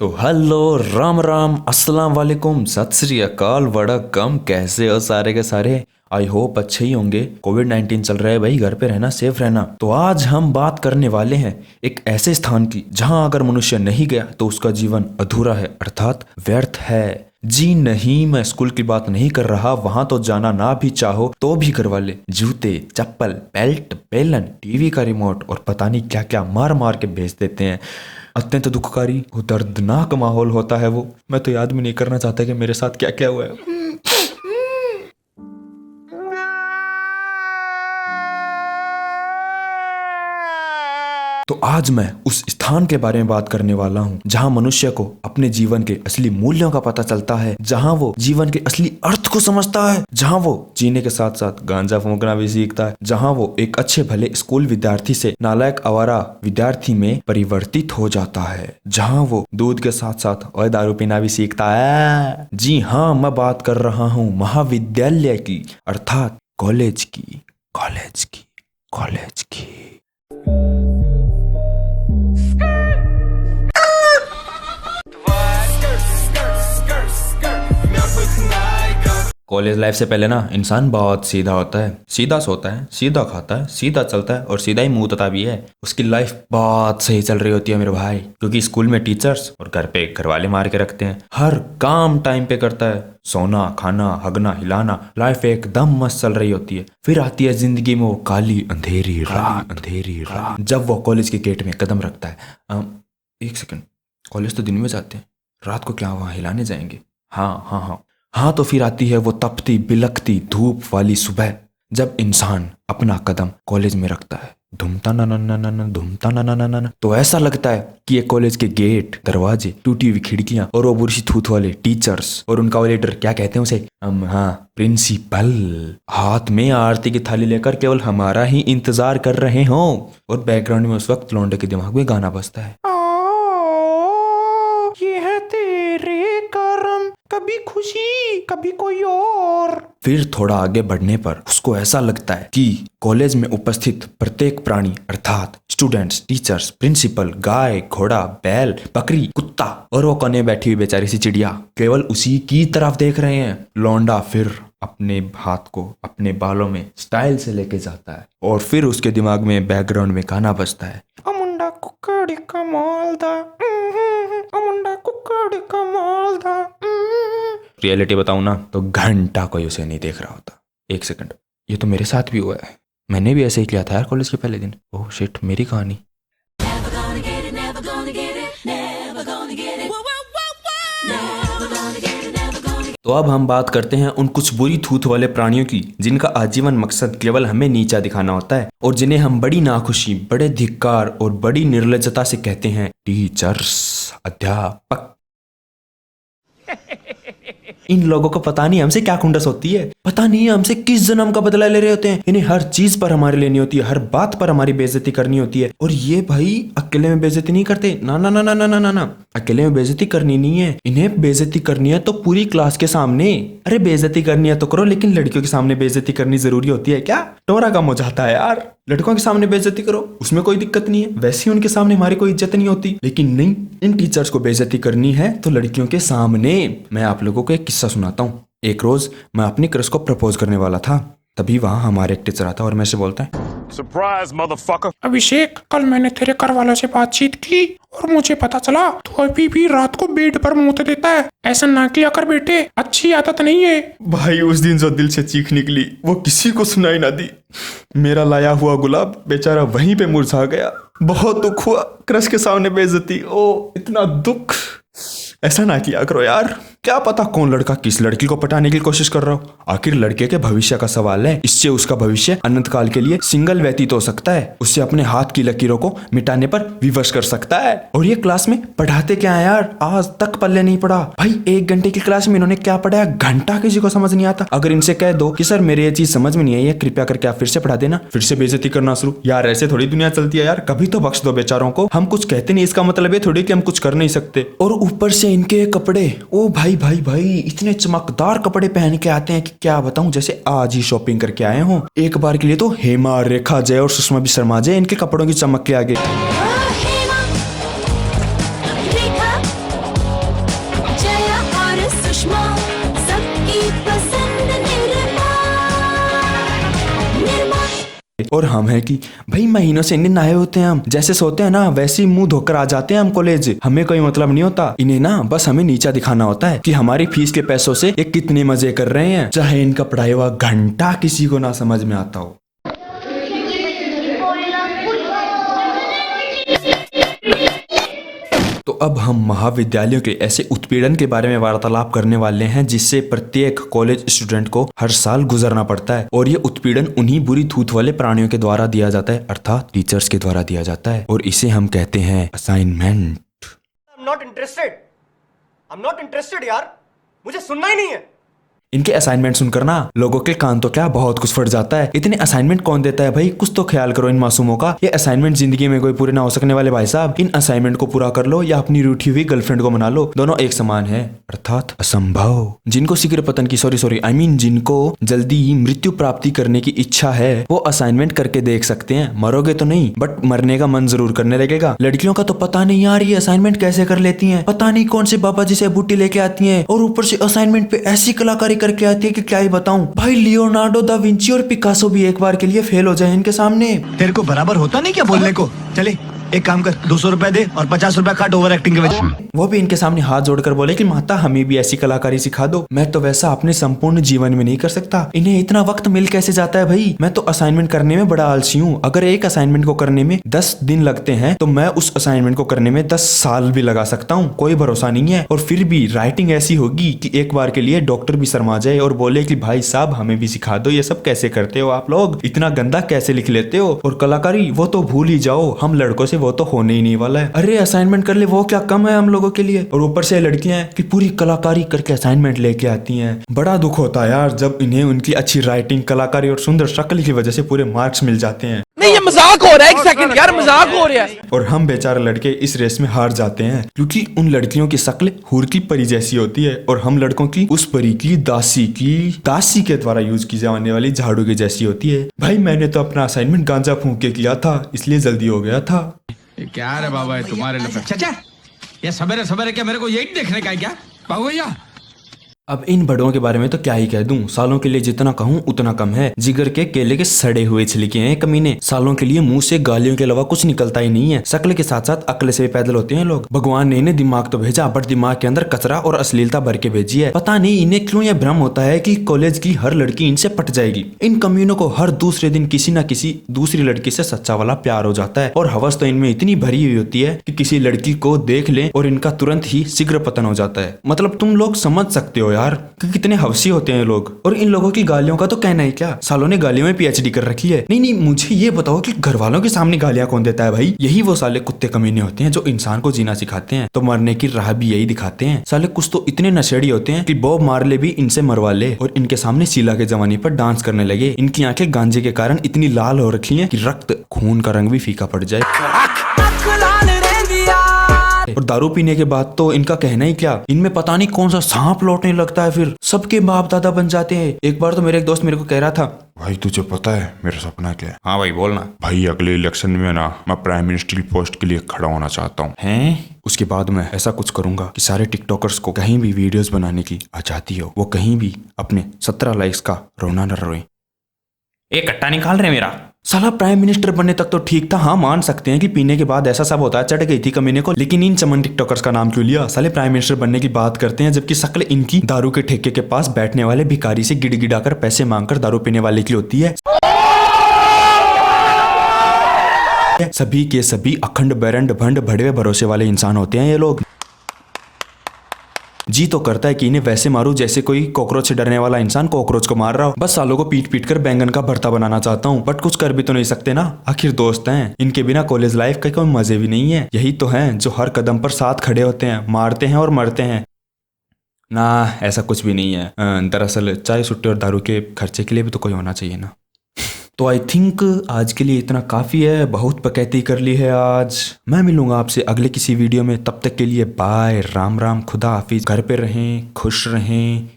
तो हेलो राम राम अस्सलाम वालेकुम सत श्री अकाल वड़कम। कैसे हो सारे के सारे? आई होप अच्छे ही होंगे। कोविड-19 चल रहा है भाई, घर पे रहना, सेफ रहना। तो आज हम बात करने वाले हैं एक ऐसे स्थान की जहां अगर मनुष्य नहीं गया तो उसका जीवन अधूरा है, अर्थात व्यर्थ है। जी नहीं, मैं स्कूल की बात नहीं कर रहा। वहां तो जाना ना भी चाहो तो भी घर वाले जूते, चप्पल, बेल्ट, बेलन, टीवी का रिमोट और पता नहीं क्या क्या मार मार के भेज देते हैं। अत्यंत दुखकारी और दर्दनाक माहौल होता है वो। मैं तो याद भी नहीं करना चाहता कि मेरे साथ क्या क्या हुआ है। तो आज मैं उस स्थान के बारे में बात करने वाला हूँ जहाँ मनुष्य को अपने जीवन के असली मूल्यों का पता चलता है, जहाँ वो जीवन के असली अर्थ को समझता है, जहाँ वो जीने के साथ साथ गांजा फूंकना भी सीखता है, जहाँ वो एक अच्छे भले स्कूल विद्यार्थी से नालायक आवारा विद्यार्थी में परिवर्तित हो जाता है, जहाँ वो दूध के साथ साथ और दारू पीना भी सीखता है। जी हाँ, मैं बात कर रहा हूँ महाविद्यालय की, अर्थात कॉलेज की। कॉलेज लाइफ से पहले ना इंसान बहुत सीधा होता है, सीधा सोता है, सीधा खाता है, सीधा चलता है और सीधा ही मुंह तता भी है। उसकी लाइफ बहुत सही चल रही होती है मेरे भाई, क्योंकि स्कूल में टीचर्स और घर पे घर वाले मार के रखते हैं। हर काम टाइम पे करता है, सोना, खाना, हगना, हिलाना, लाइफ एकदम मस्त चल रही होती है। फिर आती है जिंदगी में वो काली अंधेरी रात, जब वो कॉलेज के गेट में कदम रखता है। एक सेकंड, कॉलेज तो दिन में जाते हैं, रात को क्या वहां हिलाने जाएंगे? हाँ, तो फिर आती है वो तपती बिलकती धूप वाली सुबह, जब इंसान अपना कदम कॉलेज में रखता है। धूमता ना, तो ऐसा लगता है कि ये कॉलेज के गेट, दरवाजे, टूटी हुई खिड़कियां और वो बुरशी थूथ वाले टीचर्स और उनका वो लीडर, क्या कहते हैं उसे, प्रिंसिपल, हाथ में आरती की थाली लेकर केवल हमारा ही इंतजार कर रहे हो। और बैकग्राउंड में उस वक्त लौंडे के दिमाग में गाना बजता है, ये है तेरे करम, कभी खुशी कभी कोई और। फिर थोड़ा आगे बढ़ने पर उसको ऐसा लगता है कि कॉलेज में उपस्थित प्रत्येक प्राणी, अर्थात स्टूडेंट्स, टीचर्स, प्रिंसिपल, गाय, घोड़ा, बैल, बकरी, कुत्ता और वो कोने बैठी हुई बेचारी सी चिड़िया केवल उसी की तरफ देख रहे हैं। लौंडा फिर अपने हाथ को अपने बालों में स्टाइल से लेके जाता है और फिर उसके दिमाग में बैकग्राउंड में गाना बजता है, अमुंडा कुकड़ी कमाल दा, अमुंडा कुकड़ी कमाल दा। रियलिटी बताऊं ना तो घंटा कोई उसे नहीं देख रहा होता। एक सेकंड, ये तो मेरे साथ भी हुआ है। मैंने भी ऐसे ही किया था यार कॉलेज के पहले दिन। ओह शिट, मेरी कहानी। तो अब हम बात करते हैं उन कुछ बुरी थूथ वाले प्राणियों की जिनका आजीवन मकसद केवल हमें नीचा दिखाना होता है और जिन्हें हम बड़ी नाखुशी, बड़े धिक्कार और बड़ी निर्लज्जता से कहते हैं टीचर्स, अध्यापक। इन लोगों को पता नहीं हमसे क्या खुंडस होती है, पता नहीं हमसे किस जन्म का बदला ले रहे होते हैं। इन्हें हर चीज पर हमारी लेनी होती है, हर बात पर हमारी बेइज्जती करनी होती है। और ये भाई अकेले में बेइज्जती नहीं करते, ना ना ना ना ना ना ना, अकेले में बेइज्जती करनी नहीं है। इन्हें बेइज्जती करनी है तो पूरी क्लास के सामने। अरे बेइज्जती करनी है तो करो, लेकिन लड़कियों के सामने बेइज्जती करनी जरूरी होती है क्या? टोरा कम हो जाता है यार। लड़कों के सामने बेइज्जती करो, उसमें कोई दिक्कत नहीं है, वैसे ही उनके सामने हमारी कोई इज्जत नहीं होती। लेकिन नहीं, इन टीचर्स को बेइज्जती करनी है तो लड़कियों के सामने। मैं आप लोगों को एक किस्सा सुनाता हूँ। एक रोज मैं अपनी क्रश को प्रपोज करने वाला था, तभी वहां हमारे एक टीचर आता और मेरे से बोलता है, सरप्राइज मदरफकर। अभिषेक, कल मैंने तेरे घर वालों से बातचीत की और मुझे पता चला तू अभी भी रात को बेड पर मुंह देता है। ऐसा ना किया कर बेटे, अच्छी आदत नहीं है। भाई उस दिन जो दिल से चीख निकली वो किसी को सुनाई ना दी। मेरा लाया हुआ गुलाब बेचारा वहीं पे मुरझा गया। बहुत दुख हुआ, क्रश के सामने बेइज्जती, ओ इतना दुख। ऐसा ना किया करो यार। क्या पता कौन लड़का किस लड़की को पटाने की कोशिश कर रहा हो। आखिर लड़के के भविष्य का सवाल है, इससे उसका भविष्य अनंत काल के लिए सिंगल व्यतीत हो सकता है। उससे अपने हाथ की लकीरों को मिटाने पर विवश कर सकता है। और ये क्लास में पढ़ाते क्या है यार, आज तक पल्ले नहीं पड़ा। भाई 1 घंटे की क्लास में इन्होंने क्या पढ़ाया, घंटा किसी को समझ नहीं आता। अगर इनसे कह दो कि सर मेरे ये चीज समझ में नहीं आई है, कृपया करके आप फिर से पढ़ा देना, फिर से बेइज्जती करना शुरू। यार ऐसे थोड़ी दुनिया चलती है यार, कभी तो बख्श दो बेचारों को। हम कुछ कहते नहीं, इसका मतलब ये थोड़ी कि हम कुछ कर नहीं सकते। और ऊपर से इनके कपड़े, ओ भाई भाई भाई, इतने चमकदार कपड़े पहन के आते हैं कि क्या बताऊं, जैसे आज ही शॉपिंग करके आए हो। एक बार के लिए तो हेमा, रेखा जय और सुषमा भी शर्मा जय इनके कपड़ों की चमक के आगे। और हम है कि भाई महीनों से इन्हें नहाए होते हैं, हम जैसे सोते हैं ना वैसे ही मुंह धोकर आ जाते हैं हम कॉलेज। हमें कोई मतलब नहीं होता, इन्हें ना बस हमें नीचा दिखाना होता है कि हमारी फीस के पैसों से ये कितने मजे कर रहे हैं, चाहे इनका पढ़ाई हुआ घंटा किसी को ना समझ में आता हो। तो अब हम महाविद्यालयों के ऐसे उत्पीड़न के बारे में वार्तालाप करने वाले हैं जिससे प्रत्येक कॉलेज स्टूडेंट को हर साल गुजरना पड़ता है। और ये उत्पीड़न उन्हीं बुरी थूथ वाले प्राणियों के द्वारा दिया जाता है, अर्थात टीचर्स के द्वारा दिया जाता है, और इसे हम कहते हैं असाइनमेंट। I'm not interested यार, मुझे सुनना ही नहीं है। इनके असाइनमेंट सुनकर ना लोगों के कान तो क्या बहुत कुछ फट जाता है। इतने असाइनमेंट कौन देता है भाई, कुछ तो ख्याल करो इन मासूमों का। ये असाइनमेंट जिंदगी में कोई पूरे ना हो सकने वाले भाई साहब। इन असाइनमेंट को पूरा कर लो या अपनी रूठी हुई गर्लफ्रेंड को मना लो, दोनों एक समान है, अर्थात असंभव। जिनको शीघ्र पतन की जिनको जल्दी मृत्यु प्राप्ति करने की इच्छा है वो असाइनमेंट करके देख सकते हैं। मरोगे तो नहीं बट मरने का मन जरूर करने लगेगा। लड़कियों का तो पता नहीं यार ये असाइनमेंट कैसे कर लेती है, पता नहीं कौन से बाबा जी से बूटी लेके आती है और ऊपर से असाइनमेंट पे ऐसी कलाकारी करके आती है कि क्या ही बताऊं भाई। लियोनार्डो दा विंची और पिकासो भी एक बार के लिए फेल हो जाए इनके सामने। तेरे को बराबर होता नहीं क्या बोलने को? चले एक काम कर, 200 रुपए दे और 50 रुपए काट ओवर एक्टिंग के वजह। वो भी इनके सामने हाथ जोड़कर बोले कि माता हमें भी ऐसी कलाकारी सिखा दो। मैं तो वैसा अपने संपूर्ण जीवन में नहीं कर सकता। इन्हें इतना वक्त मिल कैसे जाता है भाई। मैं तो असाइनमेंट करने में बड़ा आलसी हूँ। अगर एक असाइनमेंट को करने में 10 दिन लगते हैं तो मैं उस असाइनमेंट को करने में 10 साल भी लगा सकता हूँ, कोई भरोसा नहीं है। और फिर भी राइटिंग ऐसी होगी कि एक बार के लिए डॉक्टर भी शर्मा जाए और बोले कि भाई साहब हमें भी सिखा दो, ये सब कैसे करते हो आप लोग, इतना गंदा कैसे लिख लेते हो। और कलाकारी वो तो भूल ही जाओ, हम लड़कों से वो तो होने ही नहीं वाला है। अरे असाइनमेंट कर ले वो क्या कम है हम लोगों के लिए। और ऊपर से लड़कियां हैं कि पूरी कलाकारी करके असाइनमेंट लेके आती हैं। बड़ा दुख होता है यार जब इन्हें उनकी अच्छी राइटिंग, कलाकारी और सुंदर शक्ल की वजह से पूरे मार्क्स मिल जाते हैं। नहीं ये मजाक हो रहा है, एक सेकंड यार मजाक हो रहा है। और हम बेचारे लड़के इस रेस में हार जाते हैं क्योंकि उन लड़कियों की शक्ल हूर की परी जैसी होती है और हम लड़कों की उस परी की दासी के द्वारा यूज की जाने वाली झाड़ू की जैसी होती है। भाई मैंने तो अपना असाइनमेंट गांजा फूंक के किया था इसलिए जल्दी हो गया था। क्या है बाबा है तुम्हारे लिए? चाचा ये सवेरे सवेरे क्या मेरे को यही देखने का है क्या बाबू भैया? अब इन बड़ों के बारे में तो क्या ही कह दूं, सालों के लिए जितना कहूं उतना कम है। जिगर के केले के सड़े हुए छिलके हैं कमीने। सालों के लिए मुंह से गालियों के अलावा कुछ निकलता ही नहीं है। शक्ल के साथ साथ अक्ल से भी पैदल होते हैं लोग। भगवान ने इन्हें दिमाग तो भेजा बट दिमाग के अंदर कचरा और अश्लीलता भर के भेजी है। पता नहीं इन्हें क्यों यह भ्रम होता है कि कॉलेज की हर लड़की इनसे पट जाएगी। इन कमीनों को हर दूसरे दिन किसी न किसी दूसरी लड़की से सच्चा वाला प्यार हो जाता है और हवस तो इनमें इतनी भरी हुई होती है कि किसी लड़की को देख ले और इनका तुरंत ही शीघ्र पतन हो जाता है। मतलब तुम लोग समझ सकते हो यार कि कितने हवसी होते हैं लोग। और इन लोगों की गालियों का तो कहना ही क्या, सालों ने गालियों में पीएचडी कर रखी है। नहीं मुझे ये बताओ कि घर वालों के सामने गालियां कौन देता है भाई। यही वो साले कुत्ते कमीने होते हैं जो इंसान को जीना सिखाते हैं तो मरने की राह भी यही दिखाते हैं। साले कुछ तो इतने नशेड़ी होते हैं कि बॉब मार्ले भी इनसे मरवा ले और इनके सामने शीला के जवानी पर डांस करने लगे। इनकी आंखें गांजे के कारण इतनी लाल हो रखी है कि रक्त खून का रंग भी फीका पड़ जाए। और दारू पीने के बाद तो इनका कहना ही क्या, इनमें पता नहीं कौन सा सांप लौटने लगता है, फिर सबके बाप दादा बन जाते हैं। एक बार तो मेरे एक दोस्त मेरे को कह रहा था, भाई तुझे पता है मेरा सपना क्या है? हाँ भाई बोलना। भाई अगले इलेक्शन में ना मैं प्राइम मिनिस्टर की पोस्ट के लिए खड़ा होना चाहता हूँ। हैं? उसके बाद मैं ऐसा कुछ करूंगा कि सारे टिकटॉकर्स को कहीं भी वीडियोस बनाने की आजादी हो, वो कहीं भी अपने 17 लाइक्स का रोना न रोए। एक कट्टा निकाल रहे मेरा साला। प्राइम मिनिस्टर बनने तक तो ठीक था, हाँ मान सकते हैं कि पीने के बाद ऐसा सब होता है, चढ़ गई थी कमीने को। लेकिन इन चमन टिकटॉकर्स का नाम क्यों लिया? साले प्राइम मिनिस्टर बनने की बात करते हैं जबकि शक्ल इनकी दारू के ठेके के पास बैठने वाले भिखारी से गिड़गिड़ाकर पैसे मांगकर दारू पीने वाले की होती है। सभी के सभी अखंड बैरंड भंड भड़वे भरोसे वाले इंसान होते हैं ये लोग। जी तो करता है कि इन्हें वैसे मारूं जैसे कोई कॉकरोच से डरने वाला इंसान कॉकरोच को मार रहा हो। बस सालों को पीट पीट कर बैंगन का भरता बनाना चाहता हूं बट कुछ कर भी तो नहीं सकते ना, आखिर दोस्त हैं। इनके बिना कॉलेज लाइफ का कोई मजे भी नहीं है। यही तो हैं जो हर कदम पर साथ खड़े होते हैं, मारते हैं और मरते हैं ना। ऐसा कुछ भी नहीं है। दरअसल चाय सुट्टे और दारू के खर्चे के लिए भी तो कोई होना चाहिए ना। तो आई थिंक आज के लिए इतना काफ़ी है, बहुत बकैती कर ली है आज। मैं मिलूंगा आपसे अगले किसी वीडियो में, तब तक के लिए बाय, राम राम, खुदा हाफिज। घर पे रहें, खुश रहें।